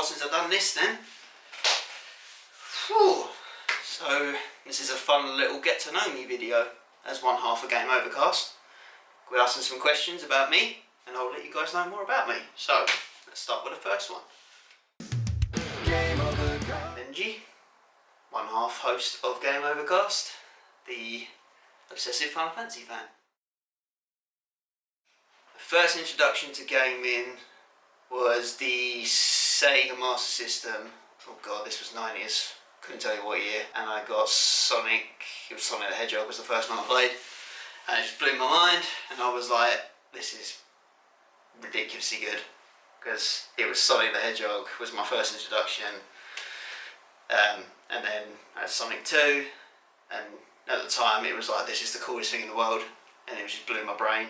while since I've done this then. Whew. So this is a fun little get to know me video as one half of Game Overcast. We're asking some questions about me and I'll let you guys know more about me. So let's start with the first one. Benji, one half host of Game Overcast, the obsessive Final Fantasy fan. The first introduction to gaming was the Sega Master System. Oh god, this was 90s. Couldn't tell you what year. And I got Sonic. It was Sonic the Hedgehog was the first one I played. And it just blew my mind. And I was like, this is ridiculously good. Because it was Sonic the Hedgehog was my first introduction. And then I had Sonic 2. And at the time it was like, this is the coolest thing in the world. And it just blew my brain.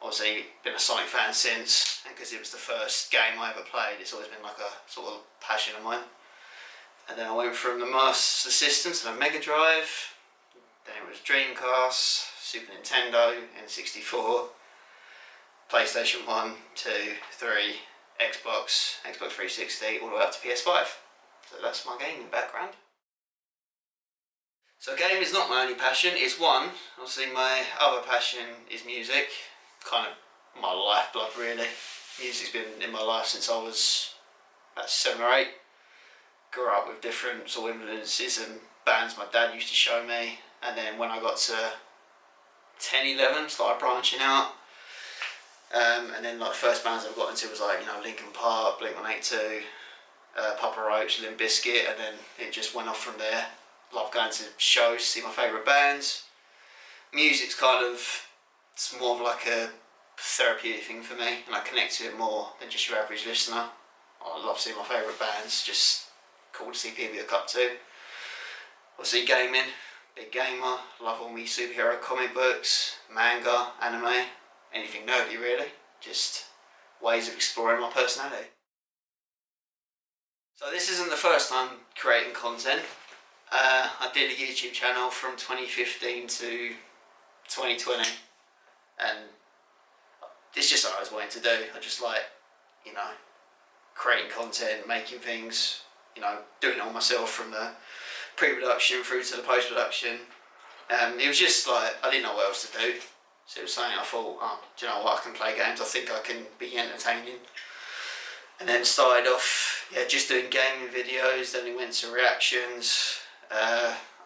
Obviously been a Sonic fan since, and because it was the first game I ever played, it's always been like a sort of passion of mine. And then I went from the Master System to the Mega Drive, then it was Dreamcast, Super Nintendo, N64, PlayStation 1, 2, 3, Xbox 360, all the way up to PS5. So that's my gaming background. So gaming is not my only passion, it's one. Obviously my other passion is music. Kind of my lifeblood really. Music's been in my life since I was about 7 or 8. Grew up with different sort of influences and bands my dad used to show me, and then when I got to 10, 11 started branching out, and then like the first bands I got into was like, you know, Linkin Park, Blink-182, Papa Roach, Limp Bizkit, and then it just went off from there. Love going to shows, see my favourite bands. Music's kind of, it's more of like a therapeutic thing for me, and I connect to it more than just your average listener. I love seeing my favourite bands, just cool to see people look up to. Obviously gaming, big gamer, love all my superhero comic books, manga, anime, anything nerdy really, just ways of exploring my personality. So this isn't the first time creating content. I did a YouTube channel from 2015 to 2020. And it's just what I was wanting to do. I just like, you know, creating content, making things, you know, doing it all myself from the pre-production through to the post-production. It was just like, I didn't know what else to do. So it was something I thought, oh, do you know what, I can play games, I think I can be entertaining. And then started off, yeah, just doing gaming videos, then it went to reactions,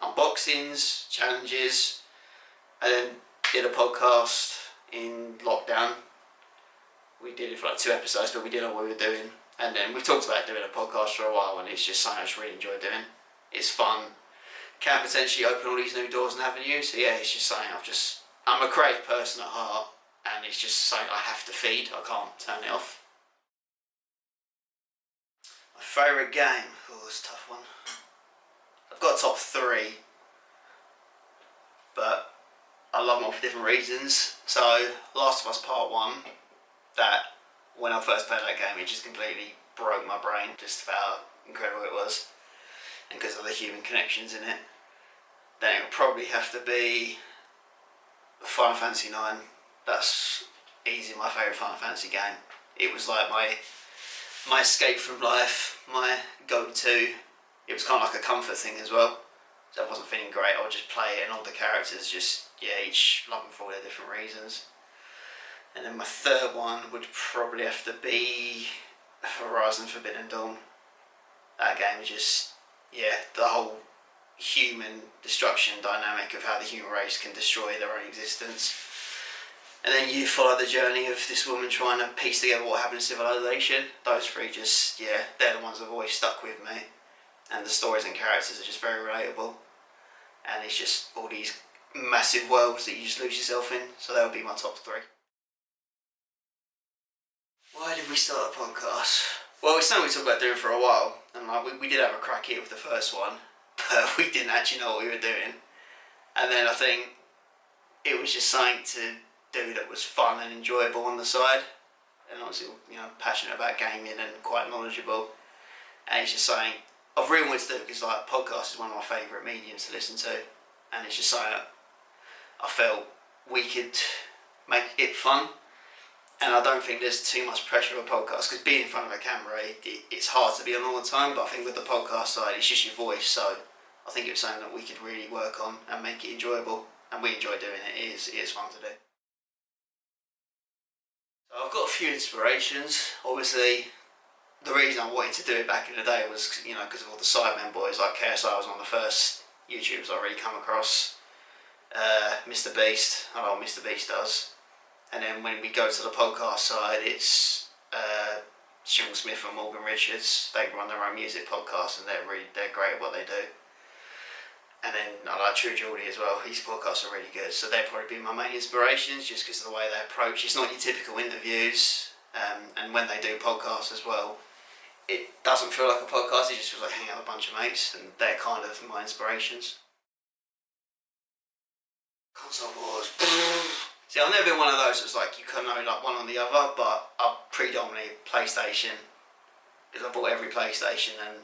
unboxings, challenges, and then did a podcast in lockdown. We did it for like 2 episodes, but we didn't know what we were doing. And then we talked about doing a podcast for a while, and it's just something I just really enjoy doing. It's fun, can potentially open all these new doors and avenues. So yeah, it's just something I'm a creative person at heart, and it's just something I have to feed. I can't turn it off. My favourite game, oh, it's a tough one. I've got a top 3, but I love them all for different reasons. So, Last of Us Part 1, that when I first played that game, it just completely broke my brain, just how incredible it was, and because of the human connections in it. Then it would probably have to be Final Fantasy 9. That's easily my favourite Final Fantasy game. It was like my escape from life, my go-to. It was kind of like a comfort thing as well. So I wasn't feeling great, I would just play it, and all the characters just, yeah, each love them for all their different reasons. And then my third one would probably have to be Horizon Forbidden Dawn. That game is just, yeah, the whole human destruction dynamic of how the human race can destroy their own existence. And then you follow the journey of this woman trying to piece together what happened in civilization. Those 3 just, yeah, they're the ones that have always stuck with me. And the stories and characters are just very relatable. And it's just all these massive worlds that you just lose yourself in. So that would be my top 3. Why did we start a podcast? Well, it's something we talked about doing for a while. And like, we did have a crack at it with the first one. But we didn't actually know what we were doing. And then I think it was just something to do that was fun and enjoyable on the side. And obviously, you know, passionate about gaming and quite knowledgeable. And it's just something I've really wanted to do, because like podcast is one of my favourite mediums to listen to, and it's just something I felt we could make it fun And I don't think there's too much pressure of a podcast, because being in front of a camera, it's hard to be on all the time, but I think with the podcast side, it's just your voice, so I think it was something that we could really work on and make it enjoyable, and we enjoy doing it. It is fun to do. So I've got a few inspirations. Obviously, the reason I wanted to do it back in the day was, because of all the Sidemen boys, like KSI was one of the first YouTubers I really come across. Mr. Beast, I know what Mr. Beast does. And then when we go to the podcast side, it's Sean Smith and Morgan Richards. They run their own music podcast, and they're great at what they do. And then I like True Geordie as well. His podcasts are really good. So they'd probably be my main inspirations, just because of the way they approach. It's not your typical interviews, and when they do podcasts as well, it doesn't feel like a podcast. It just feels like hanging out with a bunch of mates, and they're kind of my inspirations. Console wars. See, I've never been one of those that's like you can only like one or the other, but I'm predominantly PlayStation, because I bought every PlayStation, and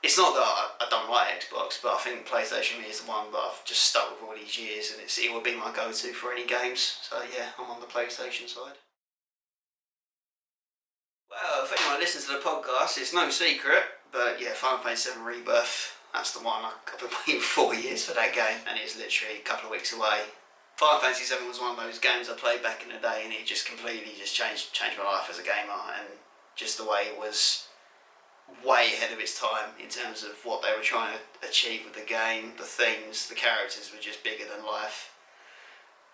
it's not that I don't like Xbox, but I think PlayStation is the one that I've just stuck with all these years, and it would be my go-to for any games. So yeah, I'm on the PlayStation side. Well, if anyone listens to the podcast, it's no secret, but yeah, Final Fantasy VII Rebirth, that's the one. I've been waiting 4 years for that game, and it's literally a couple of weeks away. Final Fantasy VII was one of those games I played back in the day, and it just completely changed my life as a gamer, and just the way it was way ahead of its time in terms of what they were trying to achieve with the game. The themes, the characters were just bigger than life.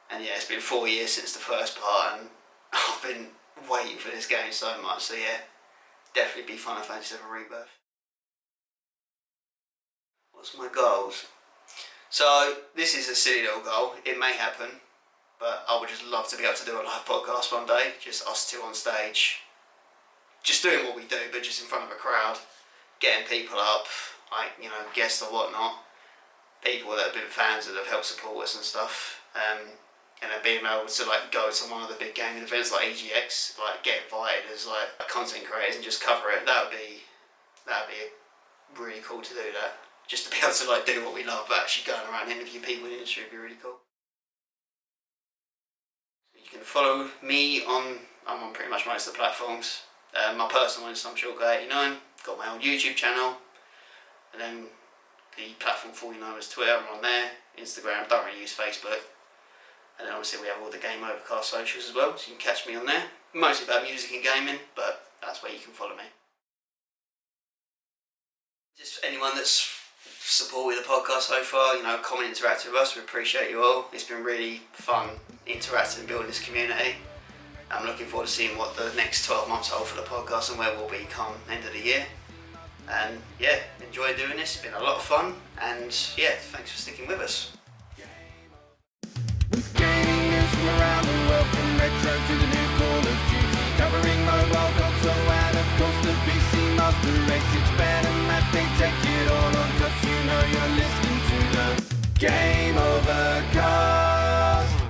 And yeah, it's been 4 years since the first part, and I've been waiting for this game so much. So yeah, definitely be Final Fantasy VII Rebirth. What's my goals? So this is a silly little goal. It may happen, but I would just love to be able to do a live podcast one day, just us two on stage, just doing what we do, but just in front of a crowd, getting people up, like, guests or whatnot, people that have been fans that have helped support us and stuff, and then being able to like go to one of the big gaming events like EGX, like get invited as like content creators and just cover it. That'd be really cool to do that. Just to be able to like do what we love, but actually going around and interview people in the industry would be really cool. You can follow me I'm on pretty much most of the platforms. My personal one is SomeShortGuy89, got my own YouTube channel, and then the platform 49 is Twitter, I'm on there, Instagram, don't really use Facebook, and then obviously we have all the Game Overcast socials as well, so you can catch me on there, mostly about music and gaming, but that's where you can follow me. Just anyone that's supported the podcast so far, comment, interact with us, we appreciate you all. It's been really fun interacting and building this community. I'm looking forward to seeing what the next 12 months hold for the podcast and where we'll be come end of the year. And yeah, enjoy doing this, it's been a lot of fun, and yeah, thanks for sticking with us.